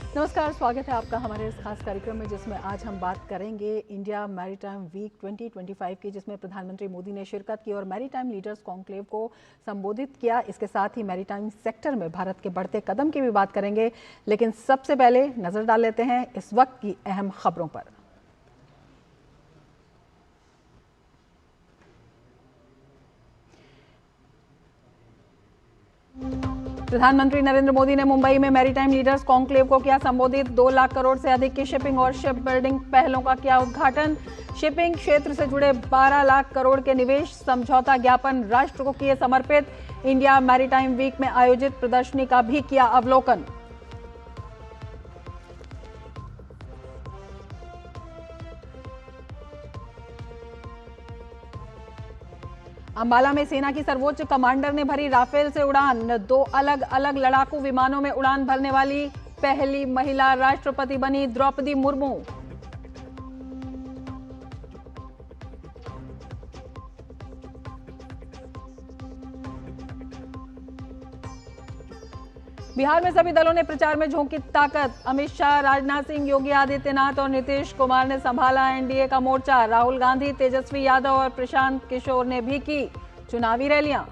नमस्कार, स्वागत है आपका हमारे इस खास कार्यक्रम में जिसमें आज हम बात करेंगे इंडिया मैरीटाइम वीक 2025 की, जिसमें प्रधानमंत्री मोदी ने शिरकत की और मैरीटाइम लीडर्स कॉन्क्लेव को संबोधित किया। इसके साथ ही मैरीटाइम सेक्टर में भारत के बढ़ते कदम की भी बात करेंगे, लेकिन सबसे पहले नजर डाल लेते हैं इस वक्त की अहम खबरों पर। प्रधानमंत्री नरेंद्र मोदी ने मुंबई में मैरीटाइम लीडर्स कॉन्क्लेव को किया संबोधित। 2 लाख करोड़ से अधिक की शिपिंग और शिप बिल्डिंग पहलों का किया उद्घाटन। शिपिंग क्षेत्र से जुड़े 12 लाख करोड़ के निवेश समझौता ज्ञापन राष्ट्र को किए समर्पित। इंडिया मैरीटाइम वीक में आयोजित प्रदर्शनी का भी किया अवलोकन। अंबाला में सेना की सर्वोच्च कमांडर ने भरी राफेल से उड़ान। 2 अलग अलग लड़ाकू विमानों में उड़ान भरने वाली पहली महिला राष्ट्रपति बनी द्रौपदी मुर्मू। बिहार में सभी दलों ने प्रचार में झोंकी ताकत। अमित शाह, राजनाथ सिंह, योगी आदित्यनाथ और नीतीश कुमार ने संभाला एनडीए का मोर्चा। राहुल गांधी, तेजस्वी यादव और प्रशांत किशोर ने भी की चुनावी रैलियां।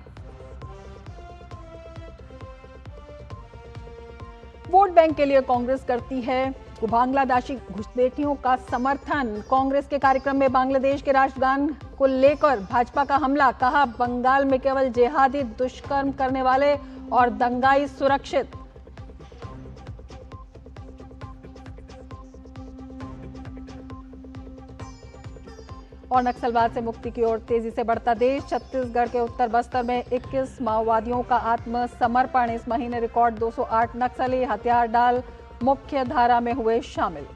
वोट बैंक के लिए कांग्रेस करती है बांग्लादेशी घुसपैठियों का समर्थन। कांग्रेस के कार्यक्रम में बांग्लादेश के राष्ट्रगान को लेकर भाजपा का हमला। कहा, बंगाल में केवल जिहादी दुष्कर्म करने वाले और दंगाई सुरक्षित। और नक्सलवाद से मुक्ति की ओर तेजी से बढ़ता देश। छत्तीसगढ़ के उत्तर बस्तर में 21 माओवादियों का आत्मसमर्पण। इस महीने रिकॉर्ड 208 नक्सली हथियार डाल मुख्य धारा में हुए शामिल।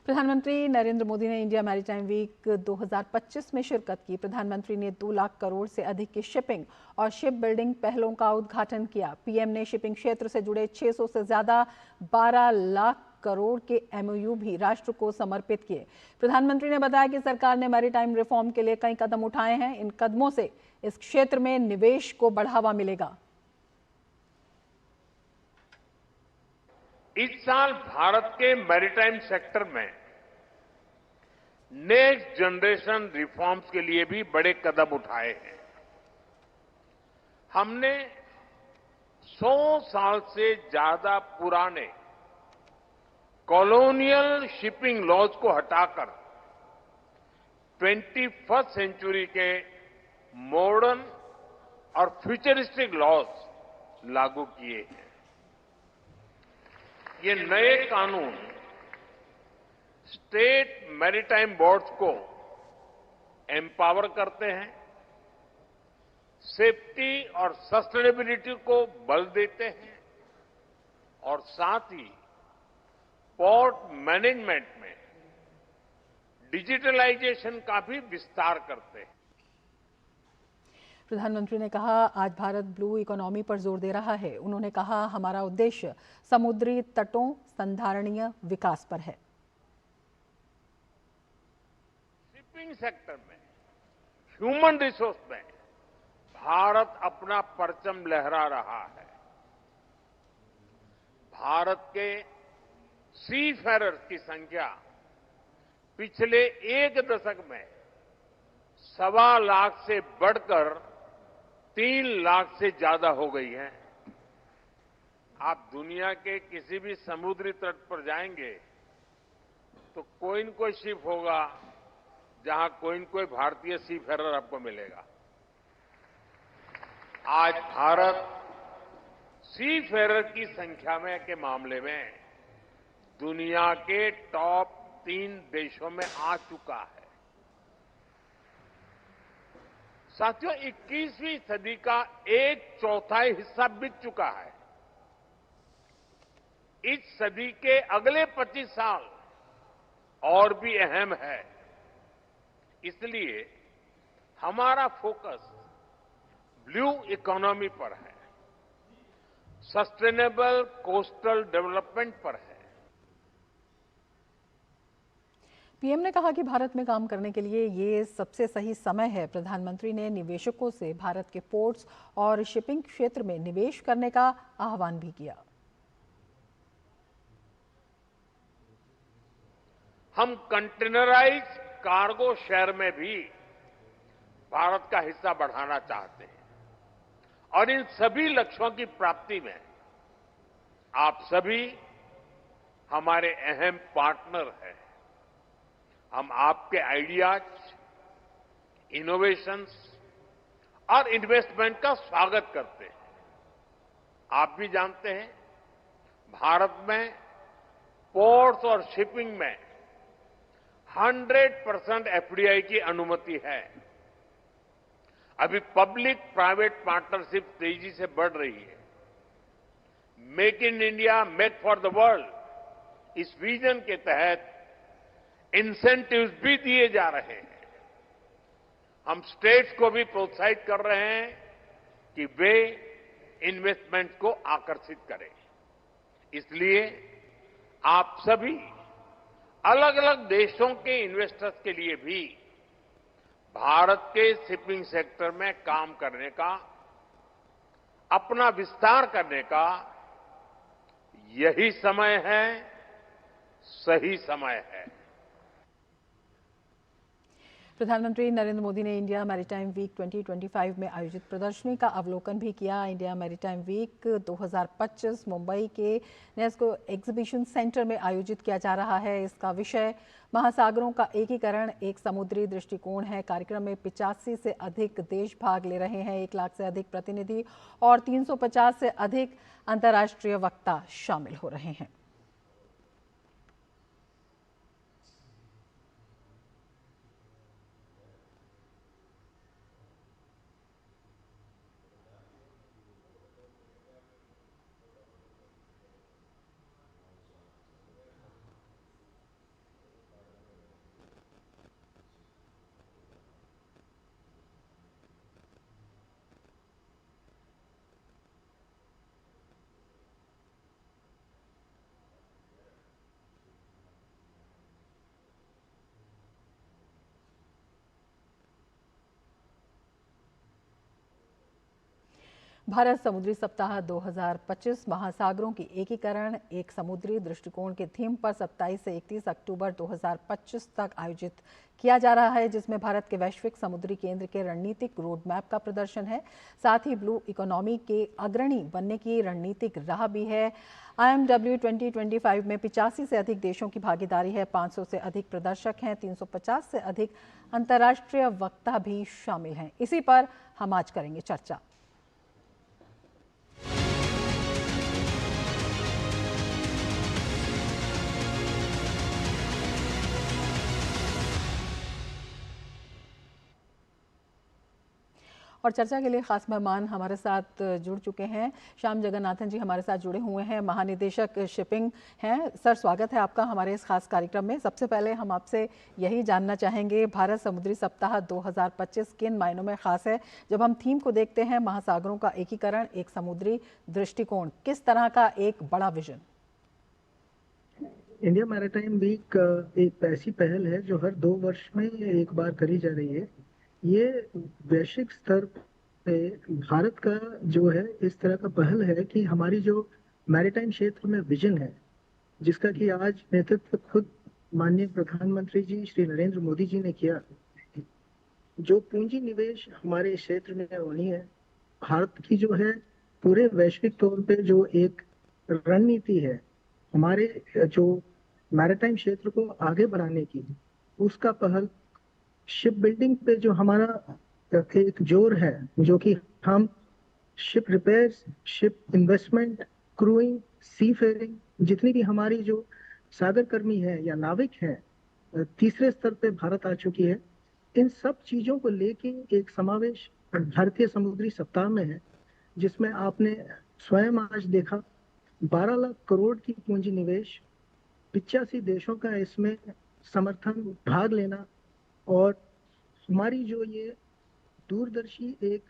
प्रधानमंत्री नरेंद्र मोदी ने इंडिया मैरीटाइम वीक 2025 में शिरकत की। प्रधानमंत्री ने 2 लाख करोड़ से अधिक की शिपिंग और शिप बिल्डिंग पहलों का उद्घाटन किया। पीएम ने शिपिंग क्षेत्र से जुड़े 600 से ज्यादा 12 लाख करोड़ के एमओयू भी राष्ट्र को समर्पित किए। प्रधानमंत्री ने बताया कि सरकार ने मैरीटाइम रिफॉर्म के लिए कई कदम उठाए हैं। इन कदमों से इस क्षेत्र में निवेश को बढ़ावा मिलेगा। इस साल भारत के मैरीटाइम सेक्टर में नेक्स्ट जनरेशन रिफॉर्म्स के लिए भी बड़े कदम उठाए हैं। हमने 100 साल से ज्यादा पुराने कॉलोनियल शिपिंग लॉज को हटाकर 21st सेंचुरी के मॉडर्न और फ्यूचरिस्टिक लॉज लागू किए हैं। ये नए कानून स्टेट मैरीटाइम बोर्ड्स को एम्पावर करते हैं, सेफ्टी और सस्टेनेबिलिटी को बल देते हैं और साथ ही पोर्ट मैनेजमेंट में डिजिटलाइजेशन का भी विस्तार करते हैं। प्रधानमंत्री ने कहा, आज भारत ब्लू इकोनॉमी पर जोर दे रहा है। उन्होंने कहा, हमारा उद्देश्य समुद्री तटों संधारणीय विकास पर है। शिपिंग सेक्टर में, ह्यूमन रिसोर्स में भारत अपना परचम लहरा रहा है। भारत के सीफेरर्स की संख्या पिछले 1 दशक में 1.25 लाख से बढ़कर 3 लाख से ज्यादा हो गई है। आप दुनिया के किसी भी समुद्री तट पर जाएंगे तो कोई न कोई शिप होगा जहां कोई न कोई भारतीय सीफेरर आपको मिलेगा। आज भारत सीफेरर की संख्या में के मामले में दुनिया के टॉप 3 देशों में आ चुका है। साथियों, 21वीं सदी का 1/4 हिस्सा बीत चुका है। इस सदी के अगले 25 साल और भी अहम है। इसलिए हमारा फोकस ब्लू इकोनॉमी पर है, सस्टेनेबल कोस्टल डेवलपमेंट पर है। पीएम ने कहा कि भारत में काम करने के लिए ये सबसे सही समय है। प्रधानमंत्री ने निवेशकों से भारत के पोर्ट्स और शिपिंग क्षेत्र में निवेश करने का आह्वान भी किया। हम कंटेनराइज कार्गो शेयर में भी भारत का हिस्सा बढ़ाना चाहते हैं और इन सभी लक्ष्यों की प्राप्ति में आप सभी हमारे अहम पार्टनर हैं। हम आपके आइडियाज, इनोवेशंस और इन्वेस्टमेंट का स्वागत करते हैं। आप भी जानते हैं, भारत में पोर्ट्स और शिपिंग में 100% एफडीआई की अनुमति है। अभी पब्लिक प्राइवेट पार्टनरशिप तेजी से बढ़ रही है। Make in India, make for the world, इस विजन के तहत इंसेंटिव्स भी दिए जा रहे हैं। हम स्टेट्स को भी प्रोत्साहित कर रहे हैं कि वे इन्वेस्टमेंट को आकर्षित करें। इसलिए आप सभी अलग अलग देशों के इन्वेस्टर्स के लिए भी भारत के शिपिंग सेक्टर में काम करने का, अपना विस्तार करने का यही समय है, सही समय है। प्रधानमंत्री नरेंद्र मोदी ने इंडिया मैरीटाइम वीक 2025 में आयोजित प्रदर्शनी का अवलोकन भी किया। इंडिया मैरीटाइम वीक 2025 मुंबई के नेस्को एग्जीबिशन सेंटर में आयोजित किया जा रहा है। इसका विषय महासागरों का एकीकरण, एक समुद्री दृष्टिकोण है। कार्यक्रम में 85 से अधिक देश भाग ले रहे हैं। 1 लाख से अधिक प्रतिनिधि और 350 से अधिक अंतर्राष्ट्रीय वक्ता शामिल हो रहे हैं। भारत समुद्री सप्ताह 2025 महासागरों की एकीकरण, एक समुद्री दृष्टिकोण के थीम पर 27 से 31 अक्टूबर 2025 तक आयोजित किया जा रहा है, जिसमें भारत के वैश्विक समुद्री केंद्र के रणनीतिक रोड मैप का प्रदर्शन है। साथ ही ब्लू इकोनॉमी के अग्रणी बनने की रणनीतिक राह भी है। IMW 2025 में 85 से अधिक देशों की भागीदारी है। 500 से अधिक प्रदर्शक हैं। 350 से अधिक अंतर्राष्ट्रीय वक्ता भी शामिल हैं। इसी पर हम आज करेंगे चर्चा। और चर्चा के लिए खास मेहमान हमारे साथ जुड़ चुके हैं। श्याम जगन्नाथन जी हमारे साथ जुड़े हुए हैं, महानिदेशक शिपिंग हैं। सर, स्वागत है आपका हमारे इस खास कार्यक्रम में। सबसे पहले हम आपसे यही जानना चाहेंगे, भारत समुद्री सप्ताह 2025 किन मायनों में खास है? जब हम थीम को देखते हैं, महासागरों का एकीकरण, एक समुद्री दृष्टिकोण, किस तरह का एक बड़ा विजन? इंडिया मैरीटाइम वीक एक ऐसी पहल है जो हर 2 वर्ष में एक बार करी जा रही है। ये वैश्विक स्तर पे भारत का जो है इस तरह का पहल है कि हमारी जो मैरीटाइम क्षेत्र में विजन है, जिसका कि आज नेतृत्व खुद माननीय प्रधानमंत्री जी श्री नरेंद्र मोदी जी ने किया। जो पूंजी निवेश हमारे इस क्षेत्र में होनी है, भारत की जो है पूरे वैश्विक तौर पे जो एक रणनीति है हमारे जो मैरीटाइम क्षेत्र को आगे बढ़ाने की, उसका पहल शिप बिल्डिंग पे जो हमारा एक जोर है, जो कि हम शिप रिपेयर्स, शिप इन्वेस्टमेंट, क्रूइंग, सी फेयरिंग, जितनी भी हमारी जो सागर कर्मी है या नाविक है, तीसरे स्तर पे भारत आ चुकी है। इन सब चीजों को लेके एक समावेश भारतीय समुद्री सप्ताह में है, जिसमें आपने स्वयं आज देखा 12 लाख करोड़ की पूंजी निवेश, 85 देशों का इसमें समर्थन, भाग लेना, और हमारी जो ये दूरदर्शी एक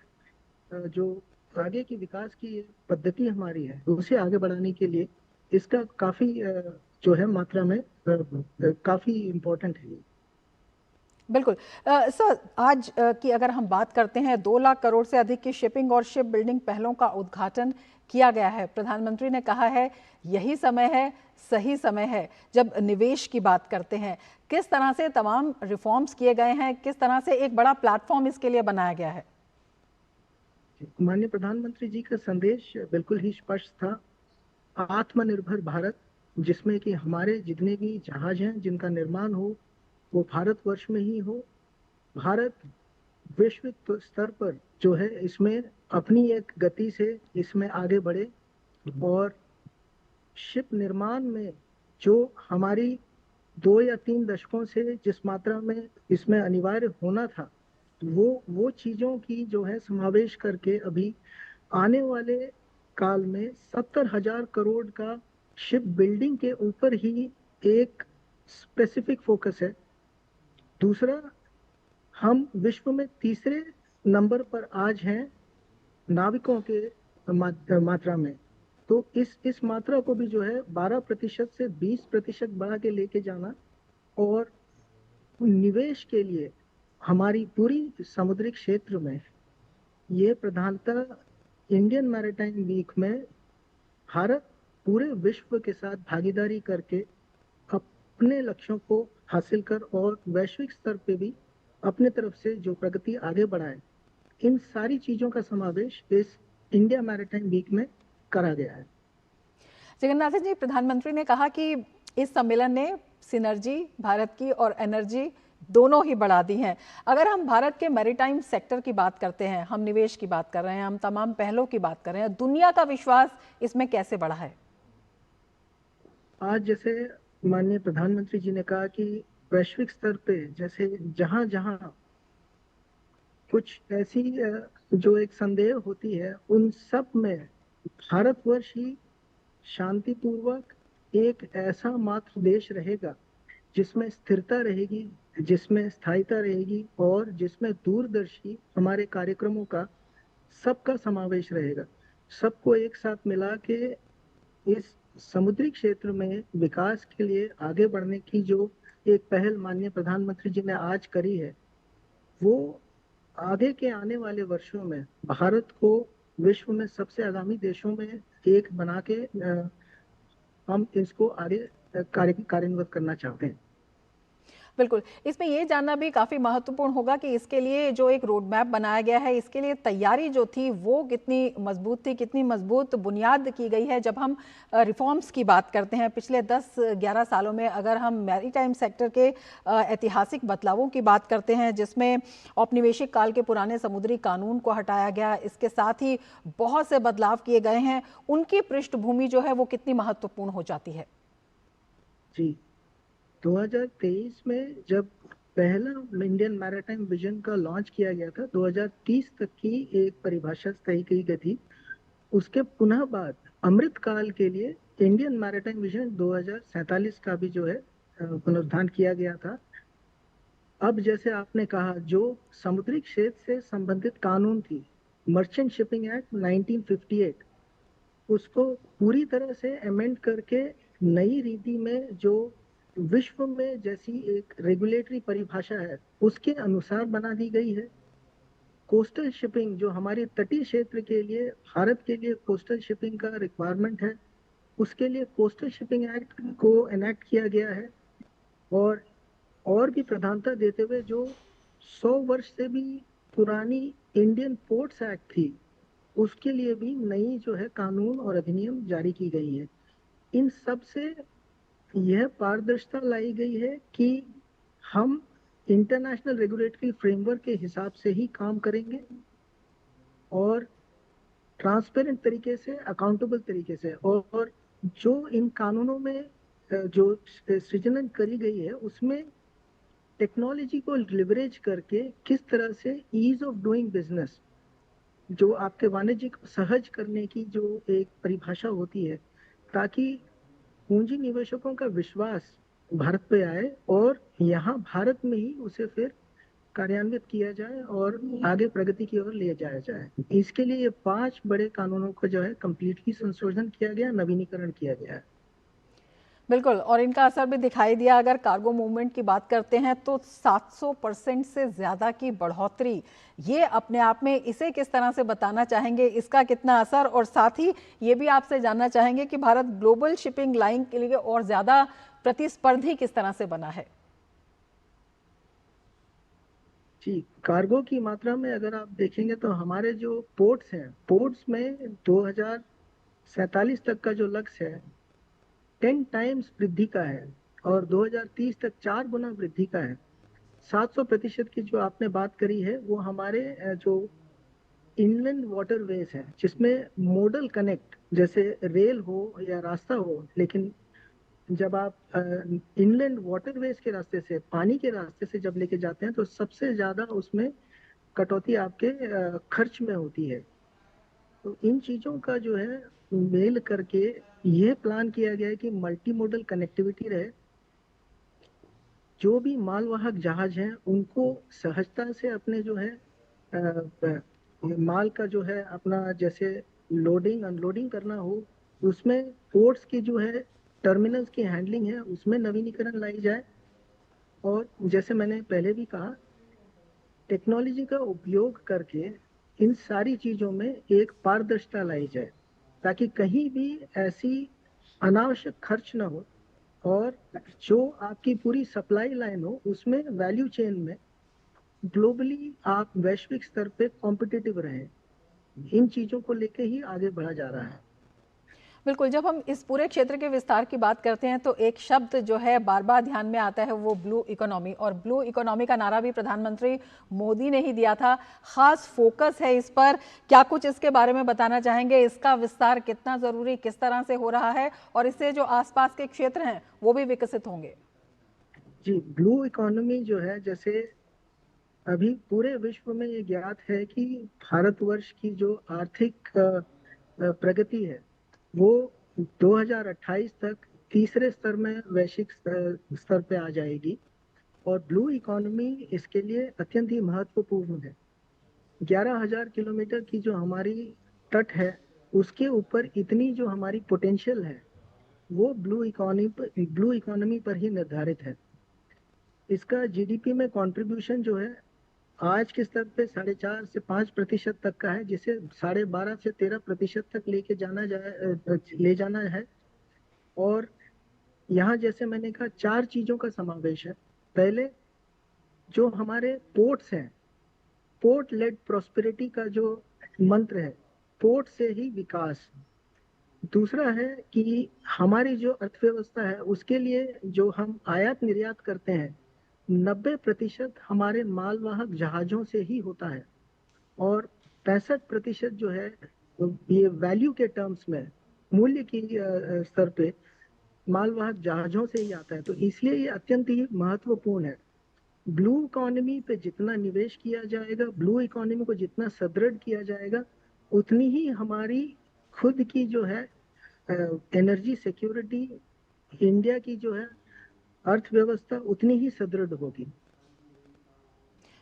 जो आगे की विकास की पद्धति हमारी है, उसे आगे बढ़ाने के लिए इसका काफी जो है मात्रा में काफी इम्पोर्टेंट है। बिल्कुल। सर, आज की अगर हम बात करते हैं, 2 लाख करोड़ से अधिक की शिपिंग और शिप बिल्डिंग पहलों का उद्घाटन किया गया है। प्रधानमंत्री ने कहा है यही समय है, सही समय है जब निवेश की बात करते हैं। किस तरह से तमाम रिफॉर्म्स किए गए हैं, किस तरह से एक बड़ा प्लेटफॉर्म इसके लिए बनाया गया है? माननीय प्रधानमंत्री जी का संदेश बिल्कुल ही स्पष्ट था। आत्मनिर्भर भारत, जिसमें कि हमारे जितने भी जहाज हैं जिनका निर्माण हो वो भारतवर्ष में ही हो। भारत वैश्विक स्तर पर जो है इसमें अपनी एक गति से इसमें आगे बढ़े, और शिप निर्माण में जो हमारी 2 या 3 दशकों से जिस मात्रा में इसमें अनिवार्य होना था, वो चीजों की जो है समावेश करके अभी आने वाले काल में 70,000 करोड़ का शिप बिल्डिंग के ऊपर ही एक स्पेसिफिक फोकस है। दूसरा, हम विश्व में तीसरे नंबर पर आज हैं नाविकों के मात्रा में। तो इस मात्रा को भी जो है 12% से 20% बढ़ा के लेके जाना, और निवेश के लिए हमारी पूरी समुद्री क्षेत्र में ये प्रधानतः इंडियन मैरीटाइम वीक में भारत पूरे विश्व के साथ भागीदारी करके अपने लक्ष्यों को हासिल कर और वैश्विक स्तर पे भी अपने तरफ से जो प्रगति आगे बढ़ाए, इन सारी चीजों का समावेश इस इंडिया मैरीटाइम वीक में करा गया है। जगन्नाथन जी, प्रधानमंत्री ने कहा कि इस सम्मेलन ने सिनर्जी भारत की और एनर्जी दोनों ही बढ़ा दी हैं। अगर हम भारत के मैरीटाइम सेक्टर की बात करते हैं, हम निवेश की बात कर रहे हैं, हम तमाम पहलों की बात कर रहे हैं, दुनिया का विश्वास इसमें कैसे बढ़ा है? आज जैसे माननीय प्रधानमंत्री जी ने कहा कि वैश्विक स्तर पे जैसे जहां जहां कुछ ऐसी जो एक संदेह होती है, उन सब में भारतवर्ष ही शांतिपूर्वक एक ऐसा मात्र देश रहेगा जिसमें स्थिरता रहेगी, जिसमें स्थायिता रहेगी, और जिसमें दूरदर्शी हमारे कार्यक्रमों का सबका समावेश रहेगा। सबको एक साथ मिला के इस समुद्री क्षेत्र में विकास के लिए आगे बढ़ने की जो एक पहल माननीय प्रधानमंत्री जी ने आज करी है, वो आगे के आने वाले वर्षों में भारत को विश्व में सबसे आगामी देशों में एक बना के हम इसको आगे कार्यान्वित करना चाहते हैं। बिल्कुल, इसमें ये जानना भी काफ़ी महत्वपूर्ण होगा कि इसके लिए जो एक रोड मैप बनाया गया है, इसके लिए तैयारी जो थी वो कितनी मजबूत थी, कितनी मजबूत बुनियाद की गई है। जब हम रिफॉर्म्स की बात करते हैं पिछले 10-11 सालों में, अगर हम मैरीटाइम सेक्टर के ऐतिहासिक बदलावों की बात करते हैं, जिसमें औपनिवेशिक काल के पुराने समुद्री कानून को हटाया गया, इसके साथ ही बहुत से बदलाव किए गए हैं, उनकी पृष्ठभूमि जो है वो कितनी महत्वपूर्ण हो जाती है? जी, 2023 में जब पहला इंडियन मैरीटाइम विजन का लॉन्च किया गया था, 2030 तक की एक परिभाषा तय की गई थी। उसके पुनः बाद अमृत काल के लिए इंडियन मैरीटाइम विजन 2047 का भी जो है पुनरुद्धार किया गया था। अब जैसे आपने कहा, जो समुद्री क्षेत्र से संबंधित कानून थी, मर्चेंट शिपिंग एक्ट 1958, उसको पूरी तरह से अमेंड करके नई रीति में जो विश्व में जैसी एक रेगुलेटरी परिभाषा है उसके अनुसार बना दी गई है। कोस्टल शिपिंग जो हमारे तटीय क्षेत्र के लिए, भारत के लिए कोस्टल शिपिंग का रिक्वायरमेंट है, उसके लिए कोस्टल शिपिंग एक्ट को एनेक्ट किया गया है। और भी प्रधानता देते हुए जो 100 वर्ष से भी पुरानी इंडियन पोर्ट्स एक्ट थी, उसके लिए भी नई जो है कानून और अधिनियम जारी की गई है। इन सब से यह पारदर्शिता लाई गई है कि हम इंटरनेशनल रेगुलेटरी फ्रेमवर्क के हिसाब से ही काम करेंगे, और ट्रांसपेरेंट तरीके से, अकाउंटेबल तरीके से, और जो इन कानूनों में जो सृजन करी गई है उसमें टेक्नोलॉजी को लिवरेज करके किस तरह से ईज ऑफ डूइंग बिजनेस, जो आपके वाणिज्य को सहज करने की जो एक परिभाषा होती है, ताकि पूंजी निवेशकों का विश्वास भारत पे आए और यहाँ भारत में ही उसे फिर कार्यान्वित किया जाए और आगे प्रगति की ओर ले जाया जाए। इसके लिए ये 5 बड़े कानूनों को जो है कम्प्लीटली संशोधन किया गया, नवीनीकरण किया गया है। बिल्कुल, और इनका असर भी दिखाई दिया। अगर कार्गो मूवमेंट की बात करते हैं तो 700% से ज़्यादा की बढ़ोतरी, ये अपने आप में इसे किस तरह से बताना चाहेंगे, इसका कितना असर, और साथ ही ये भी आपसे जानना चाहेंगे कि भारत ग्लोबल शिपिंग लाइन के लिए और ज़्यादा प्रतिस्पर्धी किस तरह से बना है। जी, कार्गो की मात्रा में अगर आप देखेंगे तो हमारे जो पोर्ट्स हैं, पोर्ट्स में 2047 तक का जो लक्ष्य है 10 टाइम्स वृद्धि का है, और 2030 तक 4 गुना वृद्धि का है। 700% की जो आपने बात करी है वो हमारे जो इनलैंड वाटरवेज है, जिसमें मोडल कनेक्ट जैसे रेल हो या रास्ता हो, लेकिन जब आप इनलैंड वाटरवेज के रास्ते से, पानी के रास्ते से जब लेके जाते हैं तो सबसे ज्यादा उसमें कटौती आपके खर्च में होती है। तो इन चीजों का जो है मेल करके ये प्लान किया गया है कि मल्टी मोडल कनेक्टिविटी रहे। जो भी मालवाहक जहाज हैं उनको सहजता से अपने जो है माल का जो है अपना जैसे लोडिंग अनलोडिंग करना हो, उसमें पोर्ट्स की जो है टर्मिनल्स की हैंडलिंग है उसमें नवीनीकरण लाई जाए। और जैसे मैंने पहले भी कहा, टेक्नोलॉजी का उपयोग करके इन सारी चीजों में एक पारदर्शिता लाई जाए, ताकि कहीं भी ऐसी अनावश्यक खर्च ना हो, और जो आपकी पूरी सप्लाई लाइन हो उसमें वैल्यू चेन में ग्लोबली आप वैश्विक स्तर पे कॉम्पिटिटिव रहें। इन चीजों को लेके ही आगे बढ़ा जा रहा है। बिल्कुल, जब हम इस पूरे क्षेत्र के विस्तार की बात करते हैं तो एक शब्द जो है बार बार ध्यान में आता है, वो ब्लू इकोनॉमी। और ब्लू इकोनॉमी का नारा भी प्रधानमंत्री मोदी ने ही दिया था। खास फोकस है इस पर, क्या कुछ इसके बारे में बताना चाहेंगे? इसका विस्तार कितना जरूरी, किस तरह से हो रहा है, और इससे जो आसपास के क्षेत्र हैं वो भी विकसित होंगे? जी, ब्लू इकोनॉमी जो है, जैसे अभी पूरे विश्व में ये ज्ञात है कि भारतवर्ष की जो आर्थिक प्रगति है वो 2028 तक तीसरे स्तर में वैश्विक स्तर पे आ जाएगी। और ब्लू इकोनॉमी इसके लिए अत्यंत ही महत्वपूर्ण है। 11,000 किलोमीटर की जो हमारी तट है उसके ऊपर इतनी जो हमारी पोटेंशियल है वो ब्लू इकोनॉमी पर ही निर्धारित है। इसका जीडीपी में कंट्रीब्यूशन जो है आज के स्तर पे 4.5 से 5% तक का है, जिसे 12.5 से 13% तक ले जाना है। और यहाँ जैसे मैंने कहा 4 चीजों का समावेश है। पहले जो हमारे पोर्ट्स हैं, पोर्ट लेड प्रोस्पेरिटी का जो मंत्र है, पोर्ट से ही विकास। दूसरा है कि हमारी जो अर्थव्यवस्था है उसके लिए जो हम आयात निर्यात करते हैं 90% हमारे मालवाहक जहाजों से ही होता है, और 65% जो है ये वैल्यू के टर्म्स में, मूल्य की स्तर पे मालवाहक जहाजों से ही आता है। तो इसलिए ये अत्यंत ही महत्वपूर्ण है। ब्लू इकोनॉमी पे जितना निवेश किया जाएगा, ब्लू इकोनॉमी को जितना सुदृढ़ किया जाएगा, उतनी ही हमारी खुद की जो है एनर्जी सिक्योरिटी, इंडिया की जो है अर्थव्यवस्था उतनी ही सुदृढ़ होगी।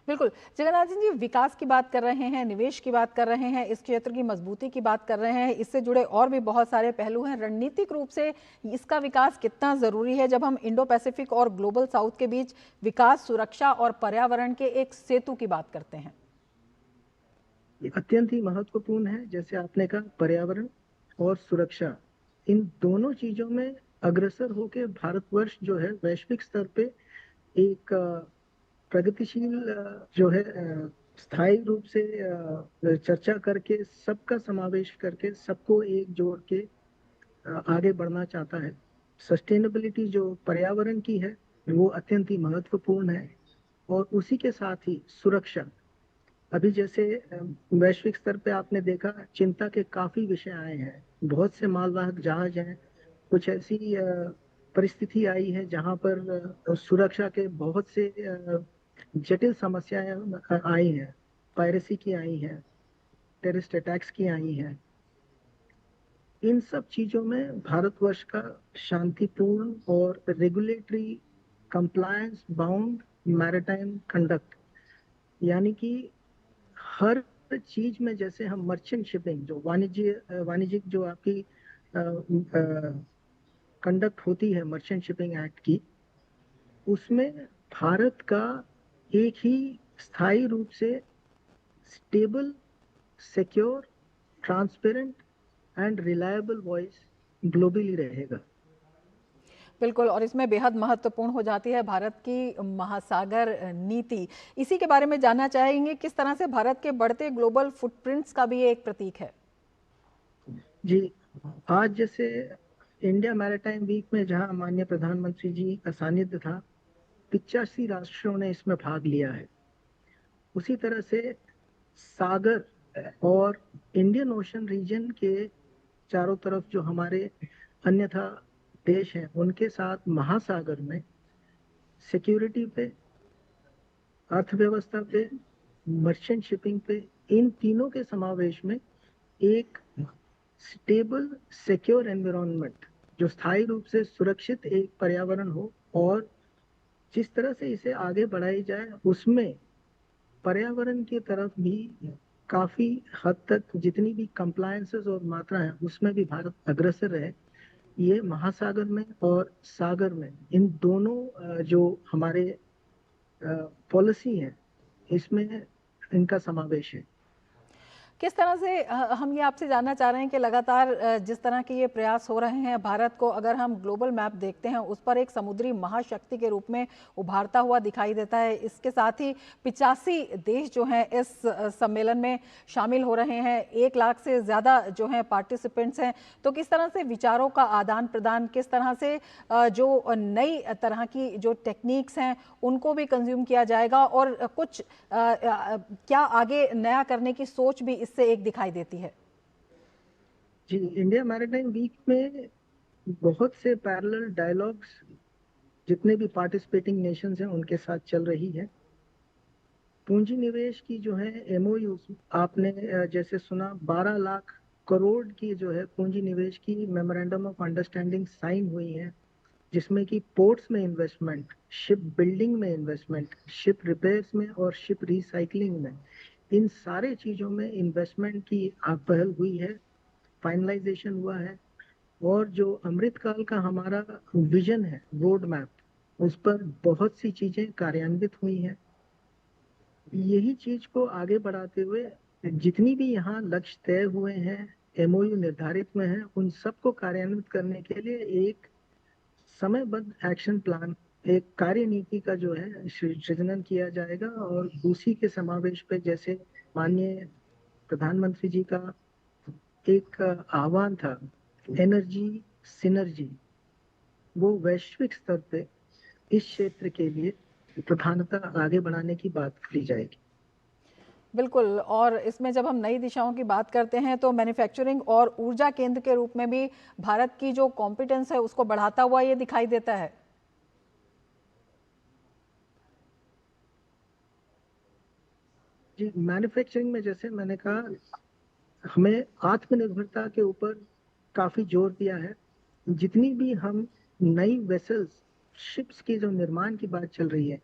बिल्कुल, जगन्नाथ सिंह जी, विकास की बात कर रहे हैं, निवेश की बात कर रहे हैं, इस क्षेत्र की मजबूती की बात कर रहे हैं, इससे जुड़े और भी बहुत सारे पहलू हैं। रणनीतिक रूप से इसका विकास कितना जरूरी है जब हम इंडो पैसिफिक और ग्लोबल साउथ के बीच विकास, सुरक्षा और पर्यावरण के एक सेतु की बात करते हैं? ये अत्यंत ही महत्वपूर्ण है। जैसे आपने कहा, पर्यावरण और सुरक्षा, इन दोनों चीजों में अग्रसर होकर भारतवर्ष जो है वैश्विक स्तर पे एक प्रगतिशील जो है स्थायी रूप से चर्चा करके, सबका समावेश करके, सबको एक जोड़ के आगे बढ़ना चाहता है। सस्टेनेबिलिटी जो पर्यावरण की है वो अत्यंत ही महत्वपूर्ण है, और उसी के साथ ही सुरक्षा। अभी जैसे वैश्विक स्तर पे आपने देखा, चिंता के काफी विषय आए हैं, बहुत से मालवाहक जहाज हैं। कुछ ऐसी परिस्थिति आई है जहां पर सुरक्षा के बहुत से जटिल समस्याएं आई हैं। पायरेसी की आई हैं, टेररिस्ट अटैक्स की आई हैं। इन सब चीजों में भारतवर्ष का शांतिपूर्ण और regulatory compliance bound maritime conduct, यानी कि हर चीज में, जैसे हम मर्चेंट शिपिंग जो वाणिज्यिक जो आपकी कंडक्ट होती है मर्चेंट शिपिंग एक्ट की, उसमें भारत का एक ही स्थायी रूप से stable, secure, transparent and reliable voice globally रहेगा। बिल्कुल, और इसमें बेहद महत्वपूर्ण हो जाती है भारत की महासागर नीति। इसी के बारे में जानना चाहेंगे, किस तरह से भारत के बढ़ते ग्लोबल फुटप्रिंट्स का भी ये एक प्रतीक है। जी, आज जैसे इंडिया मैरीटाइम वीक में जहां माननीय प्रधानमंत्री जी का सानिध्य था, 85 राष्ट्रों ने इसमें भाग लिया है। उसी तरह से सागर और इंडियन ओशन रीजन के चारों तरफ जो हमारे अन्यथा देश हैं, उनके साथ महासागर में सिक्योरिटी पे, अर्थव्यवस्था पे, मर्चेंट शिपिंग पे, इन तीनों के समावेश में एक स्टेबल, सिक्योर एनवायरनमेंट, जो स्थायी रूप से सुरक्षित एक पर्यावरण हो, और जिस तरह से इसे आगे बढ़ाई जाए उसमें पर्यावरण की तरफ भी काफी हद तक जितनी भी कंप्लायंसेस और मात्रा है उसमें भी भारत अग्रसर रहे। ये महासागर में और सागर में इन दोनों जो हमारे पॉलिसी है, इसमें इनका समावेश है। किस तरह से हम ये आपसे जानना चाह रहे हैं कि लगातार जिस तरह के ये प्रयास हो रहे हैं, भारत को अगर हम ग्लोबल मैप देखते हैं उस पर एक समुद्री महाशक्ति के रूप में उभारता हुआ दिखाई देता है। इसके साथ ही 85 देश जो हैं इस सम्मेलन में शामिल हो रहे हैं, 1 लाख से ज़्यादा जो हैं पार्टिसिपेंट्स हैं। तो किस तरह से विचारों का आदान प्रदान, किस तरह से जो नई तरह की जो टेक्निक्स हैं उनको भी कंज्यूम किया जाएगा, और कुछ क्या आगे नया करने की सोच भी इससे एक दिखाई देती है। जी, इंडिया मैरीटाइम वीक में बहुत से पैरेलल डायलॉग्स जितने भी पार्टिसिपेटिंग नेशंस हैं उनके साथ चल रही है। पूंजी निवेश की जो है एमओयू आपने जैसे सुना, 12 लाख करोड़ की जो है पूंजी निवेश की मेमोरेंडम ऑफ अंडरस्टैंडिंग साइन हुई है, जिसमें कि पोर्ट्स में इन्वेस्टमेंट, शिप बिल्डिंग में इन्वेस्टमेंट, शिप रिपेयर्स में और शिप रिसाइकलिंग में, इन सारे चीजों में इन्वेस्टमेंट की पहल हुई है, फाइनलाइजेशन हुआ है। और जो अमृतकाल का हमारा विजन है, रोड मैप, उस पर बहुत सी चीजें कार्यान्वित हुई हैं। यही चीज को आगे बढ़ाते हुए जितनी भी यहाँ लक्ष्य तय हुए हैं, एमओयू निर्धारित में है, उन सबको कार्यान्वित करने के लिए एक समयबद्ध एक्शन प्लान, एक कार्य नीति का जो है सृजन किया जाएगा। और उसी के समावेश पे जैसे माननीय प्रधानमंत्री जी का एक आह्वान था, एनर्जी सिनर्जी, वो वैश्विक स्तर पे इस क्षेत्र के लिए प्रधानता आगे बढ़ाने की बात करी जाएगी। बिल्कुल, और इसमें जब हम नई दिशाओं की बात करते हैं तो मैन्युफैक्चरिंग और ऊर्जा केंद्र के रूप में भी भारत की जो कॉम्पिटेंस है उसको बढ़ाता हुआ ये दिखाई देता है। जी, मैन्युफैक्चरिंग में जैसे मैंने कहा, हमें आत्मनिर्भरता के ऊपर काफी जोर दिया है। जितनी भी हम नई वेसल्स, शिप्स की जो निर्माण की बात चल रही है,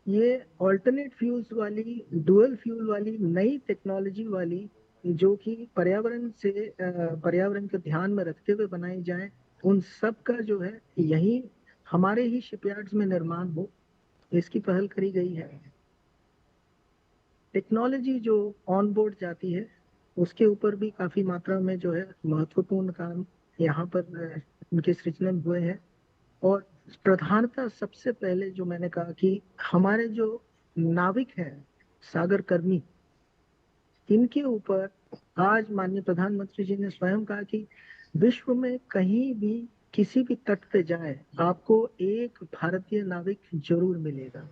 ये ऑल्टरनेट फ्यूल्स वाली, डुअल फ्यूल वाली, नई टेक्नोलॉजी वाली, जो कि पर्यावरण को ध्यान में रखते हुए बनाई जाए, उन सब का जो है यही हमारे ही शिपयार्ड्स में निर्माण हो, इसकी पहल करी गई है। टेक्नोलॉजी जो ऑन बोर्ड जाती है उसके ऊपर भी काफी मात्रा में जो है महत्वपूर्ण काम यहाँ पर उनके सृजन हुए हैं। और प्रधानता सबसे पहले जो मैंने कहा कि हमारे जो नाविक हैं, सागर कर्मी, इनके ऊपर आज माननीय प्रधानमंत्री जी ने स्वयं कहा कि विश्व में कहीं भी किसी भी तट पे जाए आपको एक भारतीय नाविक जरूर मिलेगा।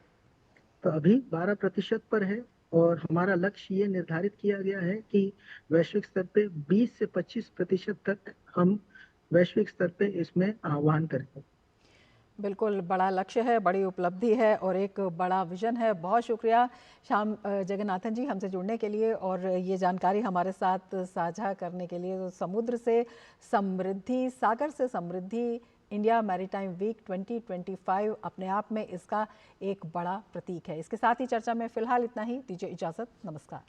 तो अभी 12% पर है, और हमारा लक्ष्य ये निर्धारित किया गया है कि वैश्विक स्तर पे 20 से 25% तक हम वैश्विक स्तर पे इसमें आह्वान करें। बिल्कुल, बड़ा लक्ष्य है, बड़ी उपलब्धि है और एक बड़ा विजन है। बहुत शुक्रिया श्याम जगन्नाथन जी हमसे जुड़ने के लिए और ये जानकारी हमारे साथ साझा करने के लिए। तो समुद्र से समृद्धि, सागर से समृद्धि, इंडिया मैरीटाइम वीक 2025 अपने आप में इसका एक बड़ा प्रतीक है। इसके साथ ही चर्चा में फिलहाल इतना ही। दीजिए इजाज़त, नमस्कार।